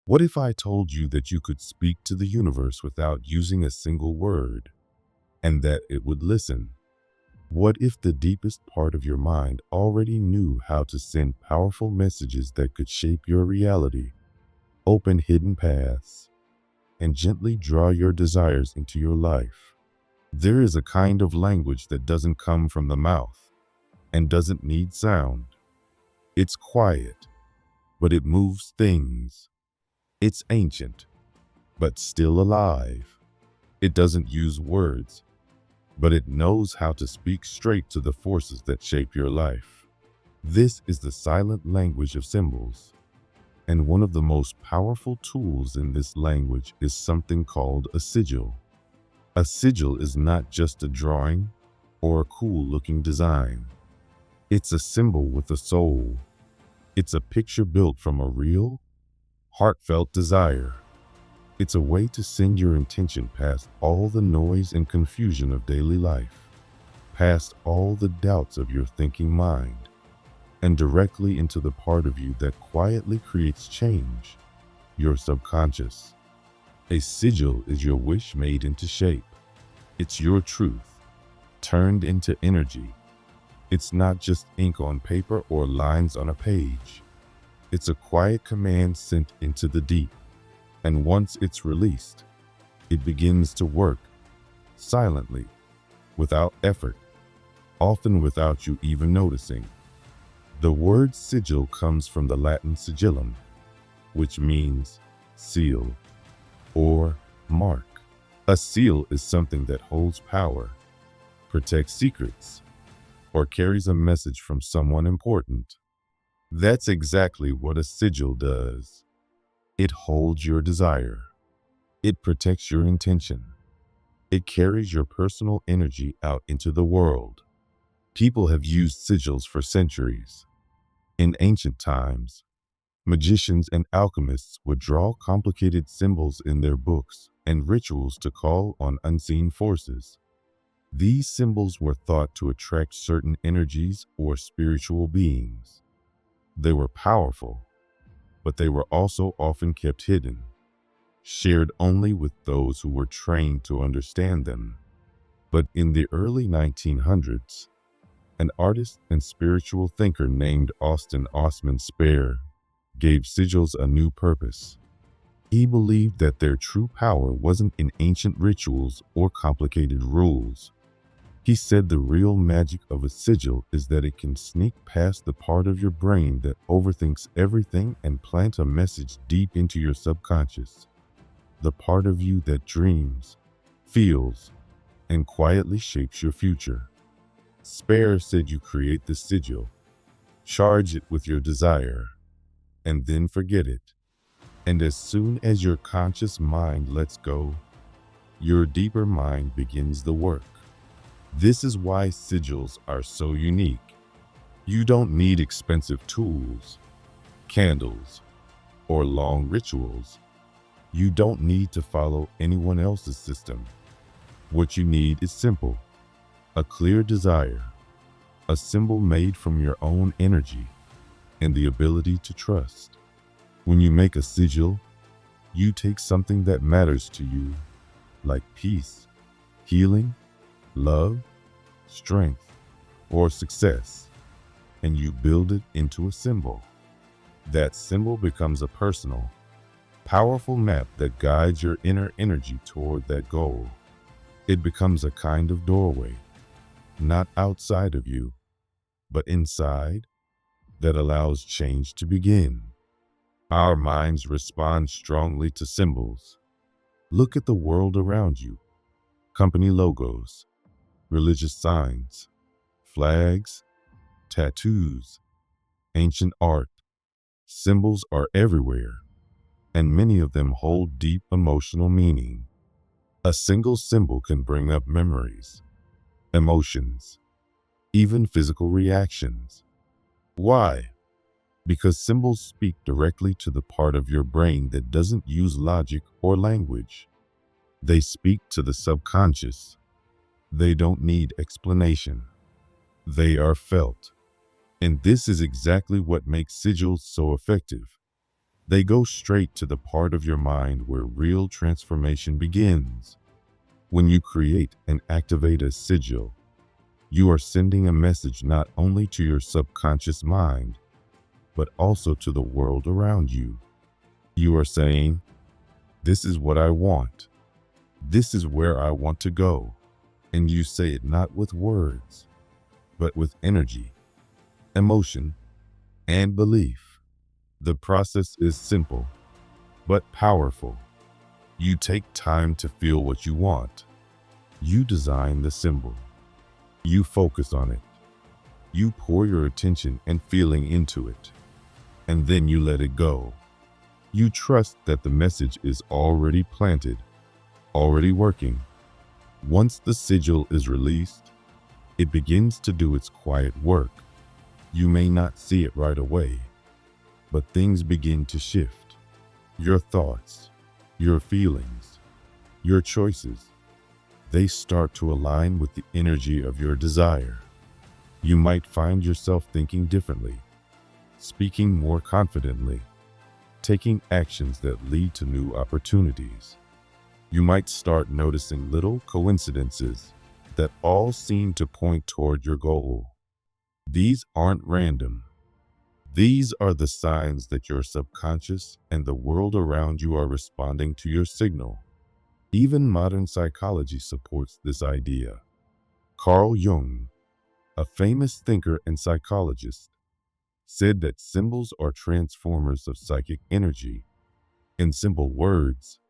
What if I told you that you could speak to the universe without using a single word, and that it would listen? What if the deepest part of your mind already knew how to send powerful messages that could shape your reality, open hidden paths, and gently draw your desires into your life? There is a kind of language that doesn't come from the mouth and doesn't need sound. It's quiet, but it moves things. It's ancient, but still alive. It doesn't use words, but it knows how to speak straight to the forces that shape your life. This is the silent language of symbols, and one of the most powerful tools in this language is something called a sigil. A sigil is not just a drawing or a cool-looking design. It's a symbol with a soul. It's a picture built from a real, heartfelt desire. It's a way to send your intention past all the noise and confusion of daily life, past all the doubts of your thinking mind, and directly into the part of you that quietly creates change, your subconscious. A sigil is your wish made into shape. It's your truth, turned into energy. It's not just ink on paper or lines on a page. It's a quiet command sent into the deep. And once it's released, it begins to work silently, without effort, often without you even noticing. The word sigil comes from the Latin sigillum, which means seal or mark. A seal is something that holds power, protects secrets, or carries a message from someone important. That's exactly what a sigil does. It holds your desire. It protects your intention. It carries your personal energy out into the world. People have used sigils for centuries. In ancient times, magicians and alchemists would draw complicated symbols in their books and rituals to call on unseen forces. These symbols were thought to attract certain energies or spiritual beings. They were powerful, but they were also often kept hidden, shared only with those who were trained to understand them. But in the early 1900s, an artist and spiritual thinker named Austin Osman Spare gave sigils a new purpose. He believed that their true power wasn't in ancient rituals or complicated rules. He said the real magic of a sigil is that it can sneak past the part of your brain that overthinks everything and plant a message deep into your subconscious, the part of you that dreams, feels, and quietly shapes your future. Spare said you create the sigil, charge it with your desire, and then forget it. And as soon as your conscious mind lets go, your deeper mind begins the work. This is why sigils are so unique. You don't need expensive tools, candles, or long rituals. You don't need to follow anyone else's system. What you need is simple: a clear desire, a symbol made from your own energy, and the ability to trust. When you make a sigil, you take something that matters to you, like peace, healing, love, strength, or success, and you build it into a symbol. That symbol becomes a personal, powerful map that guides your inner energy toward that goal. It becomes a kind of doorway, not outside of you, but inside, that allows change to begin. Our minds respond strongly to symbols. Look at the world around you: company logos, religious signs, flags, tattoos, ancient art. Symbols are everywhere, and many of them hold deep emotional meaning. A single symbol can bring up memories, emotions, even physical reactions. Why? Because symbols speak directly to the part of your brain that doesn't use logic or language. They speak to the subconscious. They don't need explanation. They are felt. And this is exactly what makes sigils so effective. They go straight to the part of your mind where real transformation begins. When you create and activate a sigil, you are sending a message not only to your subconscious mind, but also to the world around you. You are saying, "This is what I want. This is where I want to go." And you say it not with words, but with energy, emotion, and belief. The process is simple, but powerful. You take time to feel what you want. You design the symbol. You focus on it. You pour your attention and feeling into it. And then you let it go. You trust that the message is already planted, already working. Once the sigil is released, it begins to do its quiet work. You may not see it right away, but things begin to shift. Your thoughts, your feelings, your choices, they start to align with the energy of your desire. You might find yourself thinking differently, speaking more confidently, taking actions that lead to new opportunities. You might start noticing little coincidences that all seem to point toward your goal. These aren't random. These are the signs that your subconscious and the world around you are responding to your signal. Even modern psychology supports this idea. Carl Jung, a famous thinker and psychologist, said that symbols are transformers of psychic energy. In simple words,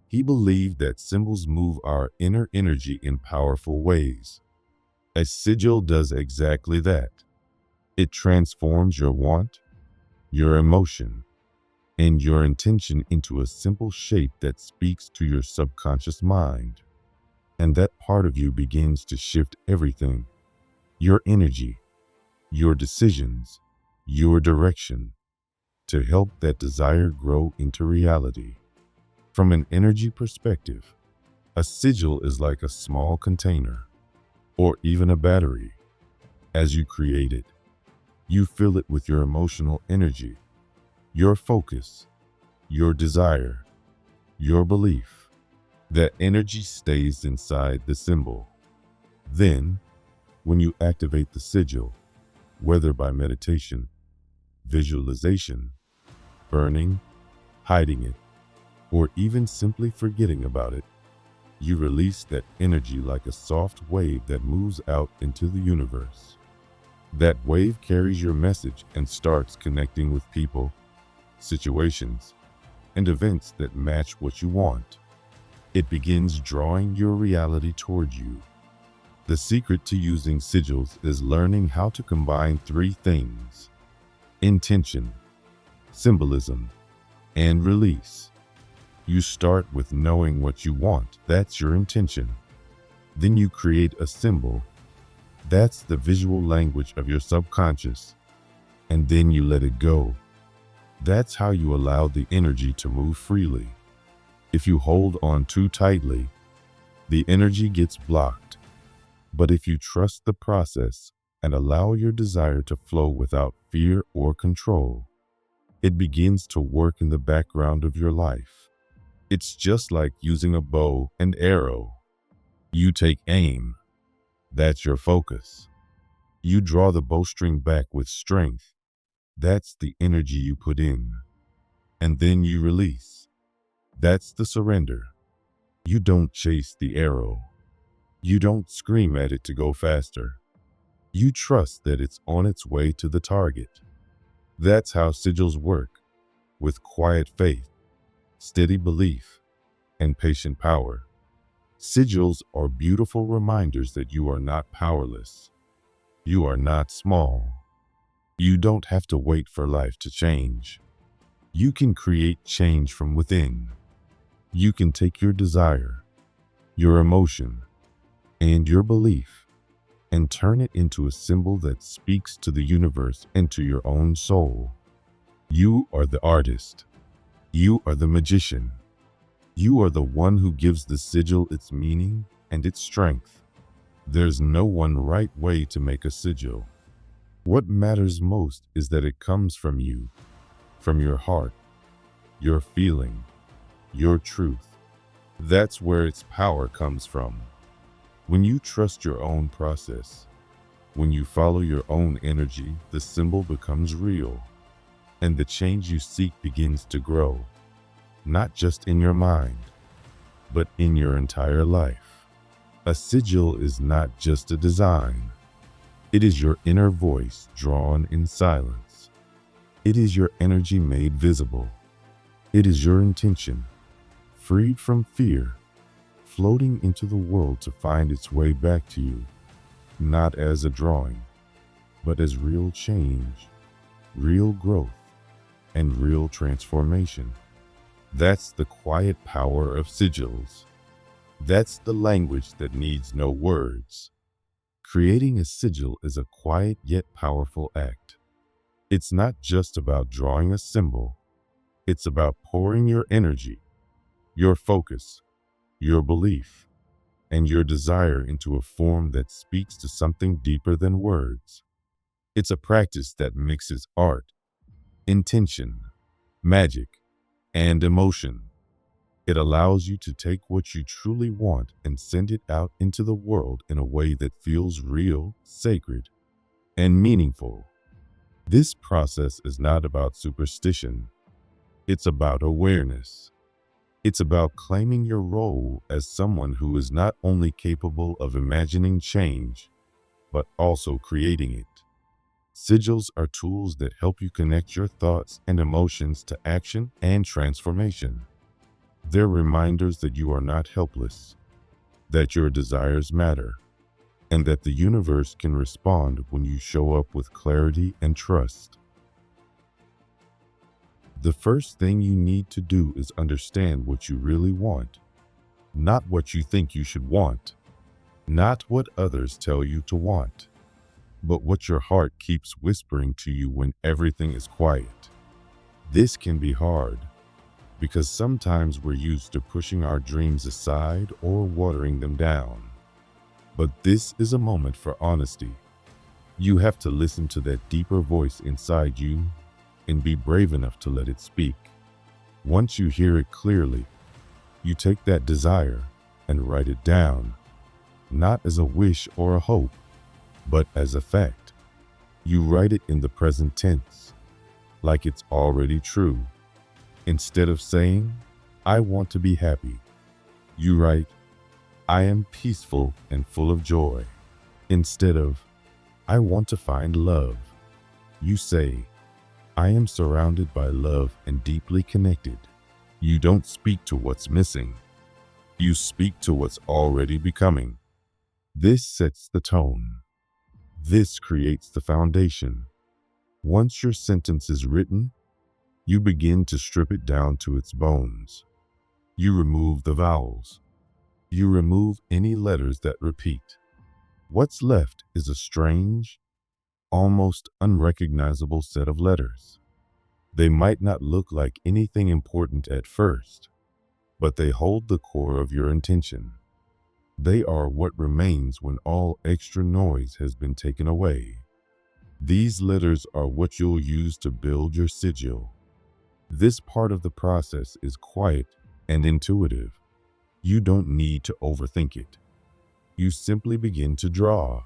he believed that symbols move our inner energy in powerful ways. A sigil does exactly that. It transforms your want, your emotion, and your intention into a simple shape that speaks to your subconscious mind. And that part of you begins to shift everything: your energy, your decisions, your direction, to help that desire grow into reality. From an energy perspective, a sigil is like a small container, or even a battery. As you create it, you fill it with your emotional energy, your focus, your desire, your belief. That energy stays inside the symbol. Then, when you activate the sigil, whether by meditation, visualization, burning, hiding it, or even simply forgetting about it, you release that energy like a soft wave that moves out into the universe. That wave carries your message and starts connecting with people, situations, and events that match what you want. It begins drawing your reality toward you. The secret to using sigils is learning how to combine three things: intention, symbolism, and release. You start with knowing what you want. That's your intention. Then you create a symbol. That's the visual language of your subconscious. And then you let it go. That's how you allow the energy to move freely. If you hold on too tightly, the energy gets blocked. But if you trust the process and allow your desire to flow without fear or control, it begins to work in the background of your life. It's just like using a bow and arrow. You take aim. That's your focus. You draw the bowstring back with strength. That's the energy you put in. And then you release. That's the surrender. You don't chase the arrow. You don't scream at it to go faster. You trust that it's on its way to the target. That's how sigils work, with quiet faith, steady belief, and patient power. Sigils are beautiful reminders that you are not powerless. You are not small. You don't have to wait for life to change. You can create change from within. You can take your desire, your emotion, and your belief and turn it into a symbol that speaks to the universe and to your own soul. You are the artist. You are the magician. You are the one who gives the sigil its meaning and its strength. There's no one right way to make a sigil. What matters most is that it comes from you, from your heart, your feeling, your truth. That's where its power comes from. When you trust your own process, when you follow your own energy, the symbol becomes real, and the change you seek begins to grow, not just in your mind, but in your entire life. A sigil is not just a design. It is your inner voice drawn in silence. It is your energy made visible. It is your intention, freed from fear, floating into the world to find its way back to you, not as a drawing, but as real change, real growth, and real transformation. That's the quiet power of sigils. That's the language that needs no words. Creating a sigil is a quiet yet powerful act. It's not just about drawing a symbol. It's about pouring your energy, your focus, your belief, and your desire into a form that speaks to something deeper than words. It's a practice that mixes art, intention, magic, and emotion. It allows you to take what you truly want and send it out into the world in a way that feels real, sacred, and meaningful. This process is not about superstition. It's about awareness. It's about claiming your role as someone who is not only capable of imagining change, but also creating it. Sigils are tools that help you connect your thoughts and emotions to action and transformation. They're reminders that you are not helpless, that your desires matter, and that the universe can respond when you show up with clarity and trust. The first thing you need to do is understand what you really want, not what you think you should want, not what others tell you to want, but what your heart keeps whispering to you when everything is quiet. This can be hard, because sometimes we're used to pushing our dreams aside or watering them down. But this is a moment for honesty. You have to listen to that deeper voice inside you and be brave enough to let it speak. Once you hear it clearly, you take that desire and write it down, not as a wish or a hope, but as a fact. You write it in the present tense, like it's already true. Instead of saying, "I want to be happy," you write, "I am peaceful and full of joy." Instead of, "I want to find love," you say, "I am surrounded by love and deeply connected." You don't speak to what's missing. You speak to what's already becoming. This sets the tone. This creates the foundation. Once your sentence is written, you begin to strip it down to its bones. You remove the vowels. You remove any letters that repeat. What's left is a strange, almost unrecognizable set of letters. They might not look like anything important at first, but they hold the core of your intention. They are what remains when all extra noise has been taken away. These letters are what you'll use to build your sigil. This part of the process is quiet and intuitive. You don't need to overthink it. You simply begin to draw.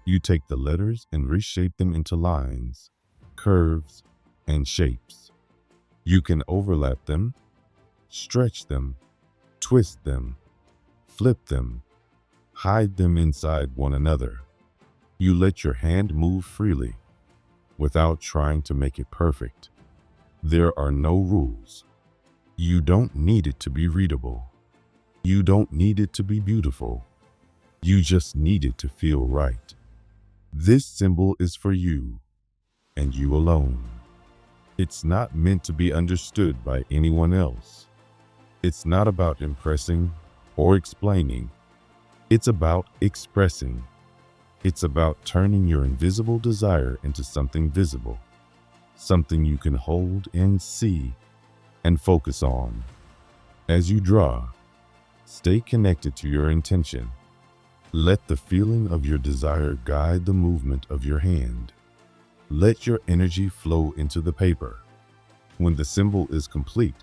You take the letters and reshape them into lines, curves, and shapes. You can overlap them, stretch them, twist them, flip them, hide them inside one another. You let your hand move freely, without trying to make it perfect. There are no rules. You don't need it to be readable. You don't need it to be beautiful. You just need it to feel right. This symbol is for you, and you alone. It's not meant to be understood by anyone else. It's not about impressing or explaining. It's about expressing. It's about turning your invisible desire into something visible, something you can hold and see and focus on. As you draw, stay connected to your intention. Let the feeling of your desire guide the movement of your hand. Let your energy flow into the paper. When the symbol is complete,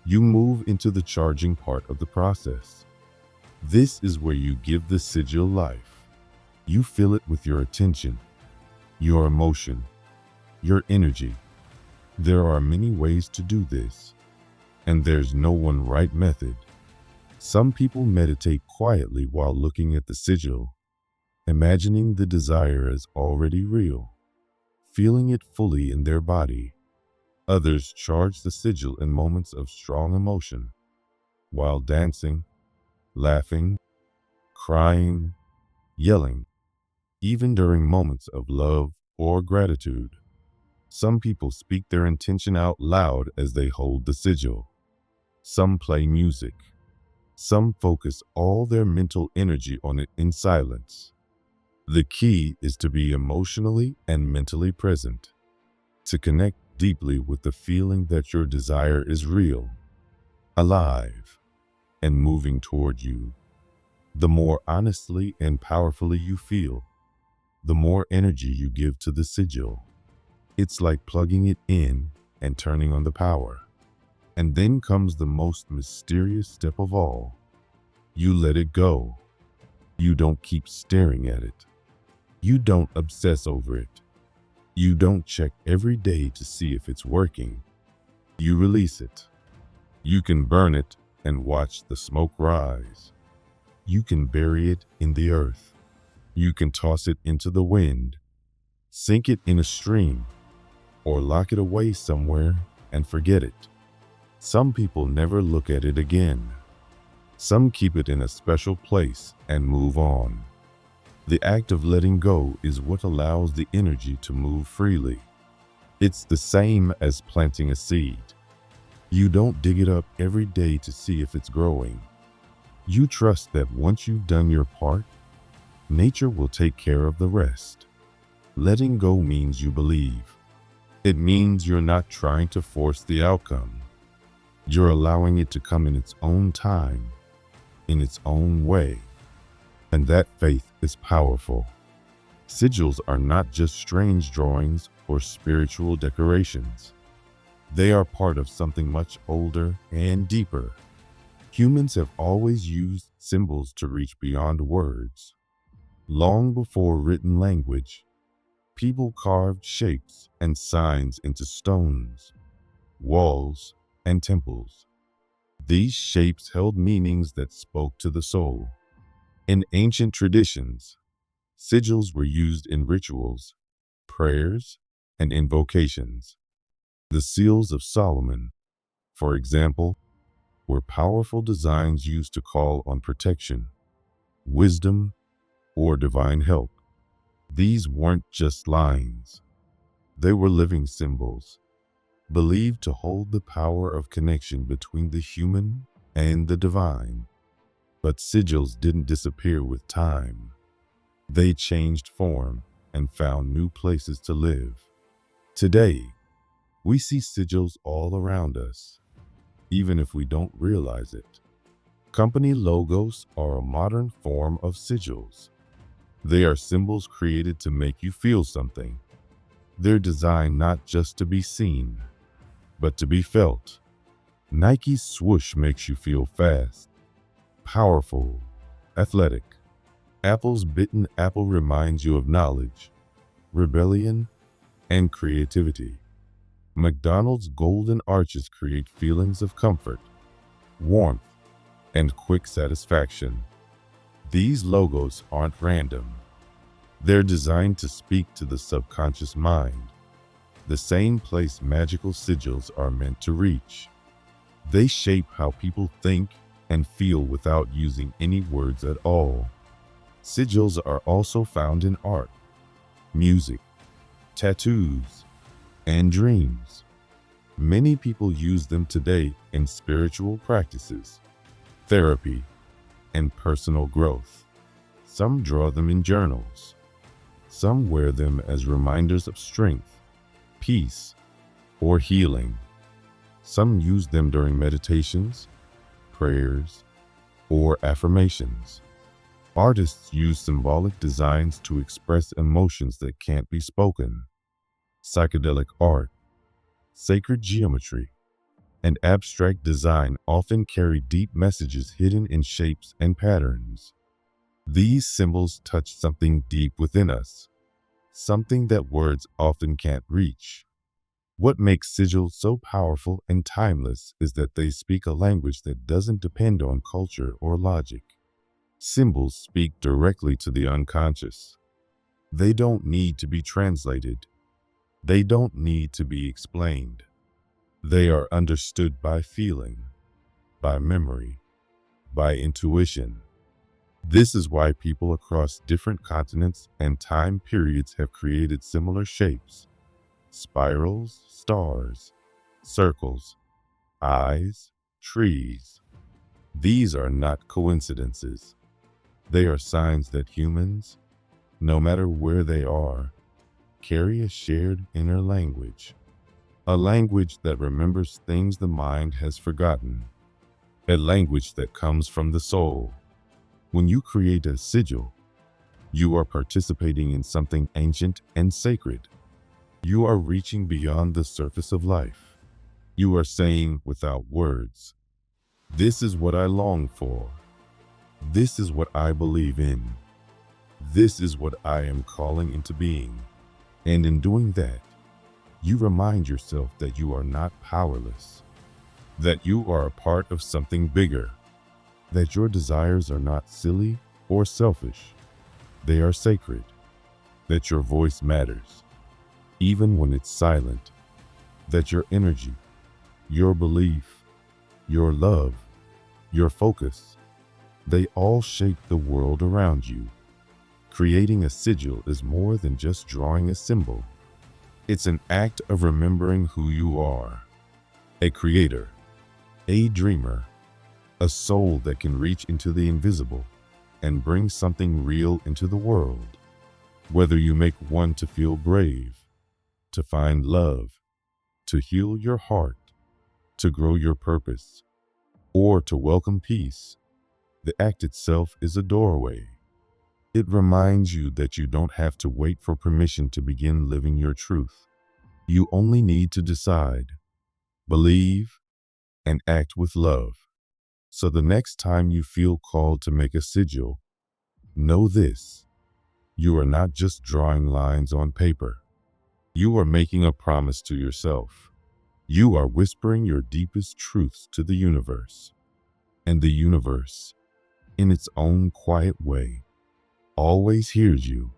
you move into the charging part of the process. This is where you give the sigil life. You fill it with your attention, your emotion, your energy. There are many ways to do this, and there's no one right method. Some people meditate quietly while looking at the sigil, imagining the desire as already real, feeling it fully in their body. Others charge the sigil in moments of strong emotion, while dancing, laughing, crying, yelling, even during moments of love or gratitude. Some people speak their intention out loud as they hold the sigil. Some play music. Some focus all their mental energy on it in silence. The key is to be emotionally and mentally present, to connect deeply with the feeling that your desire is real, alive, and moving toward you. The more honestly and powerfully you feel, the more energy you give to the sigil. It's like plugging it in and turning on the power. And then comes the most mysterious step of all. You let it go. You don't keep staring at it. You don't obsess over it. You don't check every day to see if it's working. You release it. You can burn it and watch the smoke rise. You can bury it in the earth. You can toss it into the wind, sink it in a stream, or lock it away somewhere and forget it. Some people never look at it again. Some keep it in a special place and move on. The act of letting go is what allows the energy to move freely. It's the same as planting a seed. You don't dig it up every day to see if it's growing. You trust that once you've done your part, nature will take care of the rest. Letting go means you believe. It means you're not trying to force the outcome. You're allowing it to come in its own time, in its own way. And that faith is powerful. Sigils are not just strange drawings or spiritual decorations. They are part of something much older and deeper. Humans have always used symbols to reach beyond words. Long before written language, people carved shapes and signs into stones, walls, and temples. These shapes held meanings that spoke to the soul. In ancient traditions, sigils were used in rituals, prayers, and invocations. The seals of Solomon, for example, were powerful designs used to call on protection, wisdom, or divine help. These weren't just lines. They were living symbols, believed to hold the power of connection between the human and the divine. But sigils didn't disappear with time. They changed form and found new places to live. Today, we see sigils all around us, even if we don't realize it. Company logos are a modern form of sigils. They are symbols created to make you feel something. They're designed not just to be seen, but to be felt. Nike's swoosh makes you feel fast, powerful, athletic. Apple's bitten apple reminds you of knowledge, rebellion, and creativity. McDonald's golden arches create feelings of comfort, warmth, and quick satisfaction. These logos aren't random. They're designed to speak to the subconscious mind, the same place magical sigils are meant to reach. They shape how people think and feel without using any words at all. Sigils are also found in art, music, tattoos, and dreams. Many people use them today in spiritual practices, therapy, and personal growth. Some draw them in journals. Some wear them as reminders of strength, peace, or healing. Some use them during meditations, prayers, or affirmations. Artists use symbolic designs to express emotions that can't be spoken. Psychedelic art, Sacred geometry and abstract design often carry deep messages hidden in shapes and patterns. These symbols touch something deep within us, something that words often can't reach. What makes sigils so powerful and timeless is that they speak a language that doesn't depend on culture or logic. Symbols speak directly to the unconscious. They don't need to be translated. They don't need to be explained. They are understood by feeling, by memory, by intuition. This is why people across different continents and time periods have created similar shapes: spirals, stars, circles, eyes, trees. These are not coincidences. They are signs that humans, no matter where they are, carry a shared inner language. A language that remembers things the mind has forgotten. A language that comes from the soul. When you create a sigil, you are participating in something ancient and sacred. You are reaching beyond the surface of life. You are saying without words, "This is what I long for. This is what I believe in. This is what I am calling into being." And in doing that, you remind yourself that you are not powerless, that you are a part of something bigger, that your desires are not silly or selfish. They are sacred, that your voice matters, even when it's silent, that your energy, your belief, your love, your focus, they all shape the world around you. Creating a sigil is more than just drawing a symbol. It's an act of remembering who you are: a creator, a dreamer, a soul that can reach into the invisible and bring something real into the world. Whether you make one to feel brave, to find love, to heal your heart, to grow your purpose, or to welcome peace, the act itself is a doorway. It reminds you that you don't have to wait for permission to begin living your truth. You only need to decide, believe, and act with love. So the next time you feel called to make a sigil, know this: you are not just drawing lines on paper. You are making a promise to yourself. You are whispering your deepest truths to the universe. And the universe, in its own quiet way, always hears you.